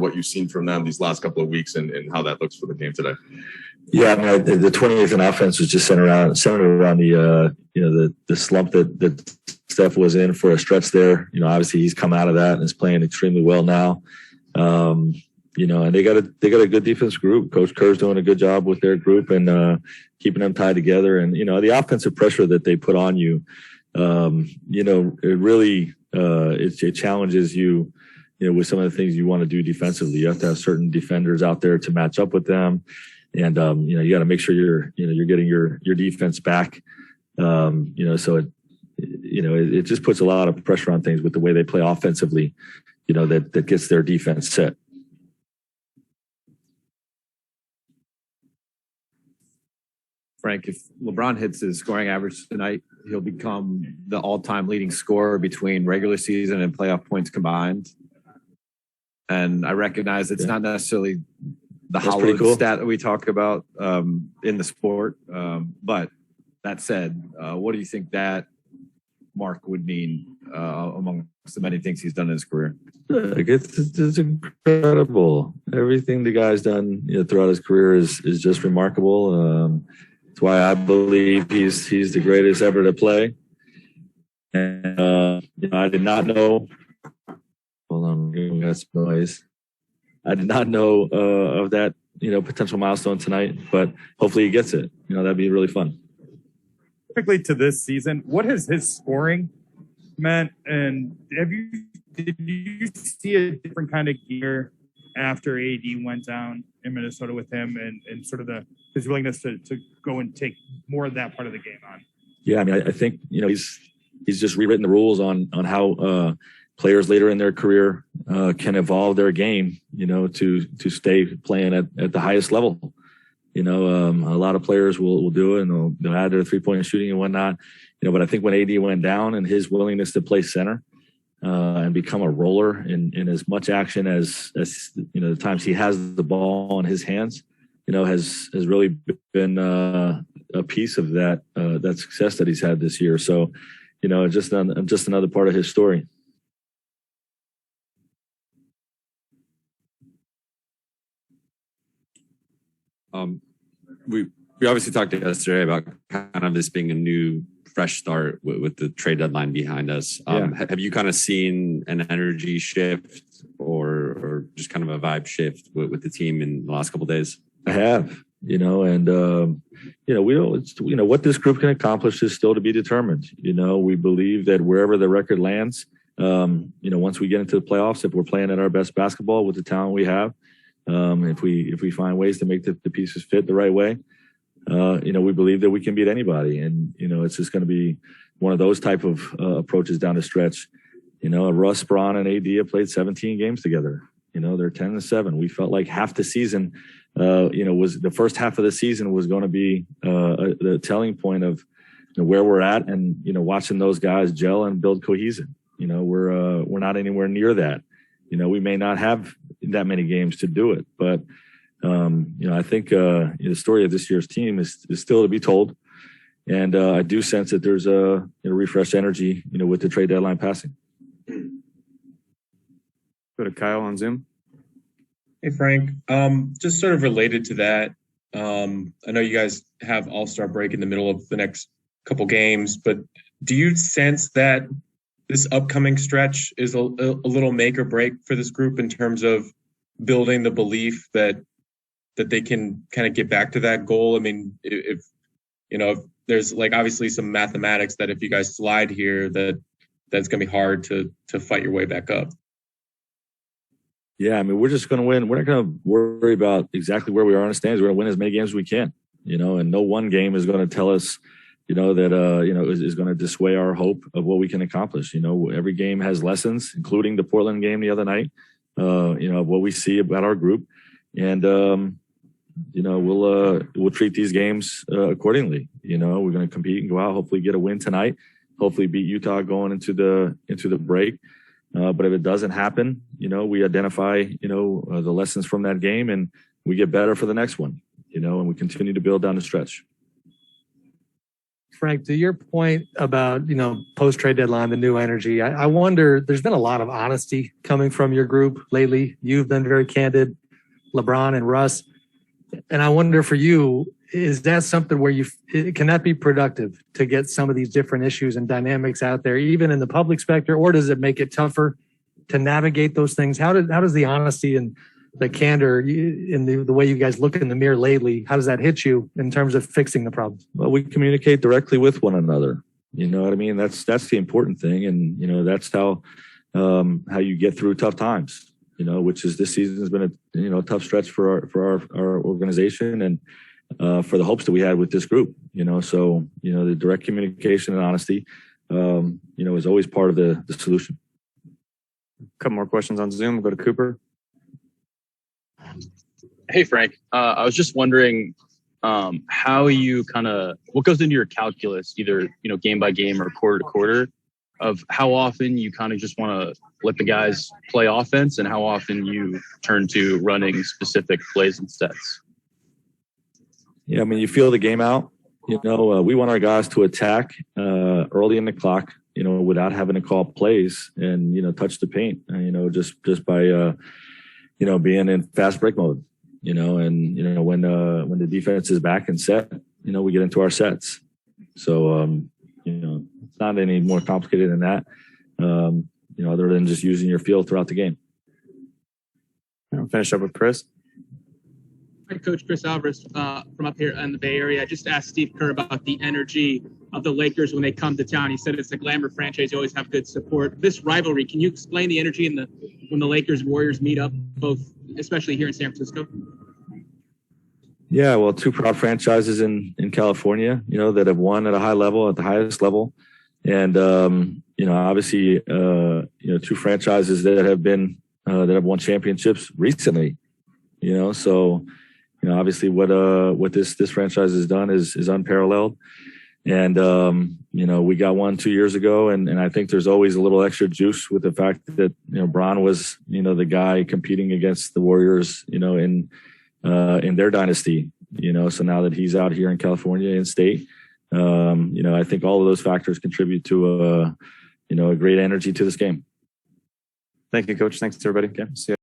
what you've seen from them these last couple of weeks and how that looks for the game today. Yeah, I mean, the 28th in offense was just centered around the slump that Steph was in for a stretch there. Obviously he's come out of that and is playing extremely well now. And they got a good defense group. Coach Kerr's doing a good job with their group and keeping them tied together. And the offensive pressure that they put on you, it really it challenges you. With some of the things you want to do defensively, you have to have certain defenders out there to match up with them. And, you got to make sure you're getting your defense back. So it just puts a lot of pressure on things with the way they play offensively, that gets their defense set. Frank, if LeBron hits his scoring average tonight, he'll become the all-time leading scorer between regular season and playoff points combined. And I recognize it's not necessarily the hollowed stat that we talk about in the sport. But that said, what do you think that mark would mean among the many things he's done in his career? It's incredible. Everything the guy's done throughout his career is just remarkable. That's why I believe he's the greatest ever to play. And I did not know. Hold on, we got some noise. I did not know of that, potential milestone tonight, but hopefully he gets it. That'd be really fun. Specifically to this season, what has his scoring meant? And did you see a different kind of gear after AD went down in Minnesota with him and sort of his willingness to go and take more of that part of the game on? Yeah, I mean, I think, he's just rewritten the rules on how players later in their career can evolve their game, to stay playing at the highest level. A lot of players will do it and they'll add their 3-point shooting and whatnot. But I think when AD went down and his willingness to play center and become a roller in as much action as the times he has the ball in his hands, has really been a piece of that success that he's had this year. So, just another part of his story. We obviously talked yesterday about kind of this being a new, fresh start with the trade deadline behind us. Have you kind of seen an energy shift or just kind of a vibe shift with the team in the last couple of days? I have, and we don't, what this group can accomplish is still to be determined. We believe that wherever the record lands, once we get into the playoffs, if we're playing at our best basketball with the talent we have, if we find ways to make the pieces fit the right way, we believe that we can beat anybody. And, it's just going to be one of those type of approaches down the stretch. Russ, Braun, and AD have played 17 games together. They're 10-7. We felt like half the season, was the first half of the season was going to be the telling point of where we're at and, watching those guys gel and build cohesion. We're not anywhere near that. We may not have that many games to do it, but I think the story of this year's team is still to be told, and I do sense that there's a refreshed energy, with the trade deadline passing. Go to Kyle on Zoom. Hey Frank, just sort of related to that. I know you guys have All-Star break in the middle of the next couple games, but do you sense that this upcoming stretch is a little make or break for this group in terms of building the belief that they can kind of get back to that goal? I mean, if there's obviously some mathematics that if you guys slide here, that's going to be hard to fight your way back up. Yeah, I mean, we're just going to win. We're not going to worry about exactly where we are in the standings. We're going to win as many games as we can, and no one game is going to tell us that, is going to dissuade our hope of what we can accomplish. Every game has lessons, including the Portland game the other night, of what we see about our group. And, we'll treat these games accordingly. We're going to compete and go out, hopefully get a win tonight, hopefully beat Utah going into the break. But if it doesn't happen, we identify, the lessons from that game and we get better for the next one, and we continue to build down the stretch. Frank, to your point about, post-trade deadline, the new energy, I wonder, there's been a lot of honesty coming from your group lately. You've been very candid, LeBron and Russ. And I wonder for you, is that something where can that be productive to get some of these different issues and dynamics out there, even in the public sector, or does it make it tougher to navigate those things? How does the honesty and the candor in the way you guys look in the mirror lately, how does that hit you in terms of fixing the problems? Well, we communicate directly with one another. You know what I mean? That's the important thing. And, that's how you get through tough times, which is this season has been a tough stretch for our organization and for the hopes that we had with this group, so, the direct communication and honesty, is always part of the solution. A couple more questions on Zoom. We'll go to Cooper. Hey, Frank. I was just wondering how you what goes into your calculus, either, game by game or quarter to quarter, of how often you kind of just want to let the guys play offense and how often you turn to running specific plays and sets. Yeah, you feel the game out. We want our guys to attack early in the clock, without having to call plays and, touch the paint, just by, being in fast break mode, and, when the defense is back and set, we get into our sets. So, it's not any more complicated than that, other than just using your field throughout the game. I'll finish up with Chris. Hi, Coach Chris Alvarez from up here in the Bay Area. I just asked Steve Kerr about the energy of the Lakers when they come to town. He said it's a glamour franchise. You always have good support. This rivalry, can you explain the energy when the Lakers and Warriors meet up, both, especially here in San Francisco? Yeah, well, two proud franchises in California, that have won at a high level, at the highest level. And, obviously, two franchises that have won championships recently, so, obviously what this franchise has done is unparalleled. And, we got one 2 years ago, and I think there's always a little extra juice with the fact that, Bron was, the guy competing against the Warriors, in their dynasty, so now that he's out here in California in state, I think all of those factors contribute to a great energy to this game. Thank you, Coach. Thanks to everybody. Okay. See you.